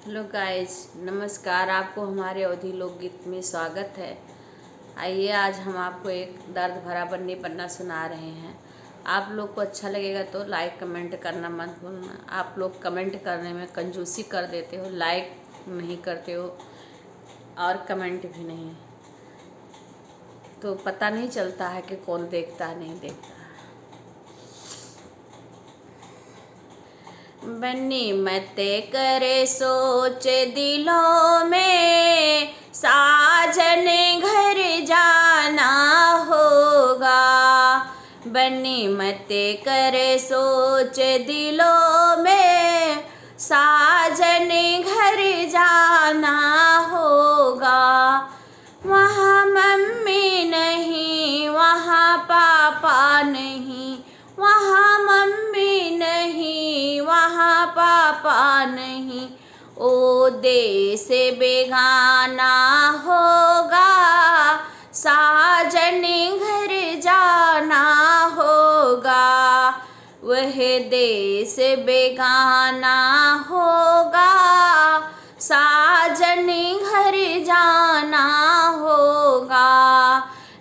Hello guys, नमस्कार। आपको हमारे अवधी लोकगीत में स्वागत है। आइए आज हम आपको एक दर्द भरा बन्नी पन्ना सुना रहे हैं। आप लोग को अच्छा लगेगा तो लाइक कमेंट करना मत भूलना। आप लोग कमेंट करने में कंजूसी कर देते हो, लाइक नहीं करते हो और कमेंट भी नहीं, तो पता नहीं चलता है कि कौन देखता है नहीं देखता। बन्नी मत करे सोच दिलों में, साजन घर जाना होगा। बन्नी मत करे सोच दिलों में, साजन घर जाना होगा। वहाँ मम्मी नहीं, वहाँ पापा नहीं, वहाँ मम्मी नहीं, वहाँ पापा नहीं। ओ देश बेगाना होगा, साजन घर जाना होगा। वह देश बेगाना होगा, साजन घर जाना होगा।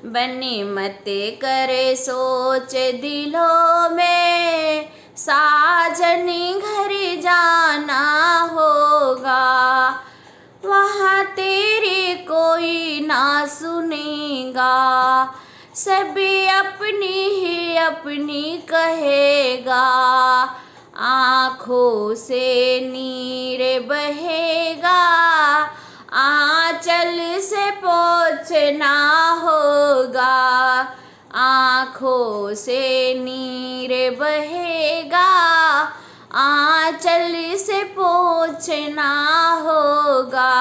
बन्नी मत करे सोच दिलों में, साजन घर जाना होगा। वहाँ तेरी कोई ना सुनेगा, सभी अपनी ही अपनी कहेगा। आँखों से नीर बहेगा, आँचल से पोंछना होगा। आँखों से नीर बहेगा, आँचल से पोंछना होगा।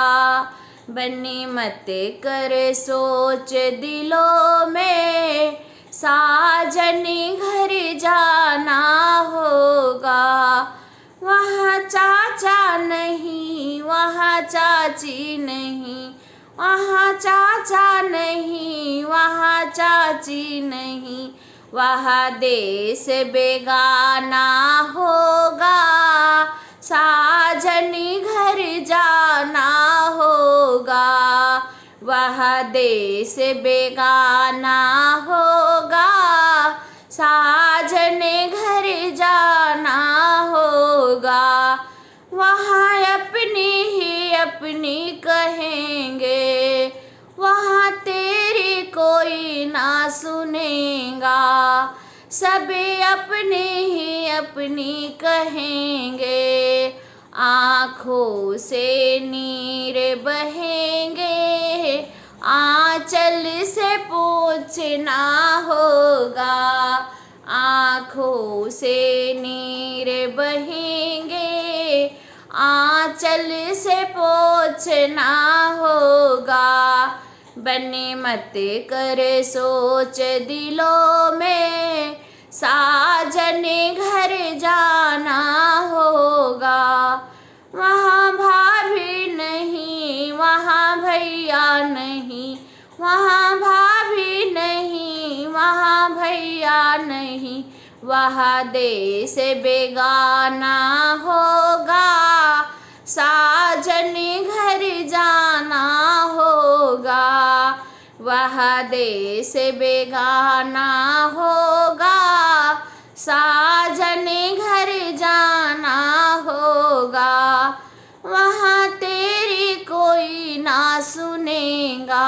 बन्नी मत कर सोच दिलों में, साजन घर जाना होगा। वहाँ चाचा नहीं, वहाँ चाची नहीं, वहाँ चाचा नहीं, वहाँ चाची नहीं। वहाँ देश बेगाना होगा, साजन घर जाना होगा। वह देश बेगाना होगा, साजन घर जाना होगा। वहाँ अपनी ही अपनी कहेंगे, वहाँ तेरी कोई ना सुनेगा। सभी अपनी ही अपनी कहेंगे, आँखों से नीर बहेंगे, आँचल से पोंछना होगा। आँखों से नीर बहेंगे, आँचल से पोंछना होगा। बन्नी मत कर सोच दिलों में, साजन घर जाना होगा। वहाँ भाभी नहीं, वहाँ भैया नहीं, वहाँ भाभी नहीं, वहाँ भैया नहीं। वहाँ देश बेगाना होगा, साजन घर जाना होगा। वह देश बेगाना होगा, साजन घर जाना होगा। वहाँ तेरी कोई ना सुनेगा,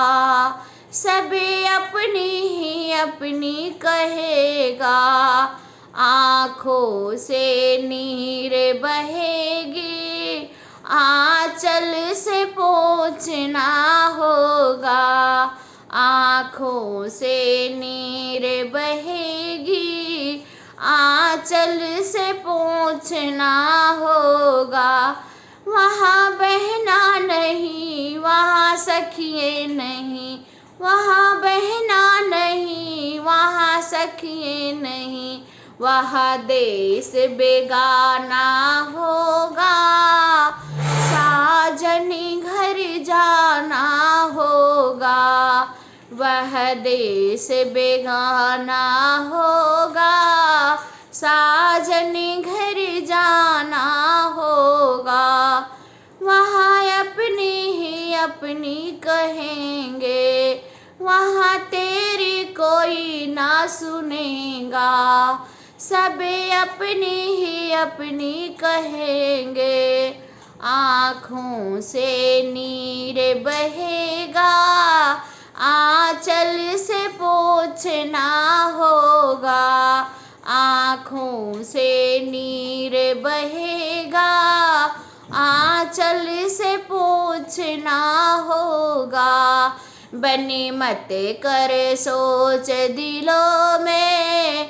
सभी अपनी ही अपनी कहेगा। आँखों से नीर बहेगी, आँचल से पोंछना होगा। आँखों से नीर बहेगी, आँचल से पोंछना होगा। वहाँ बहना नहीं, वहाँ सखिए नहीं, वहाँ बहना नहीं, वहाँ सखिए नहीं। वहाँ देश बेगाना होगा, साजन घर जाना होगा। वह देश बेगाना होगा, साजन घर जाना होगा। वहाँ अपनी कहेंगे, वहाँ तेरी कोई ना सुनेगा। सबे अपनी ही अपनी कहेंगे, आँखों से नीर बहेगा, आँचल से पोंछना होगा। आँखों से नीर बहेगा, आँचल से पोंछना होगा। बनी मत कर सोच दिलों में,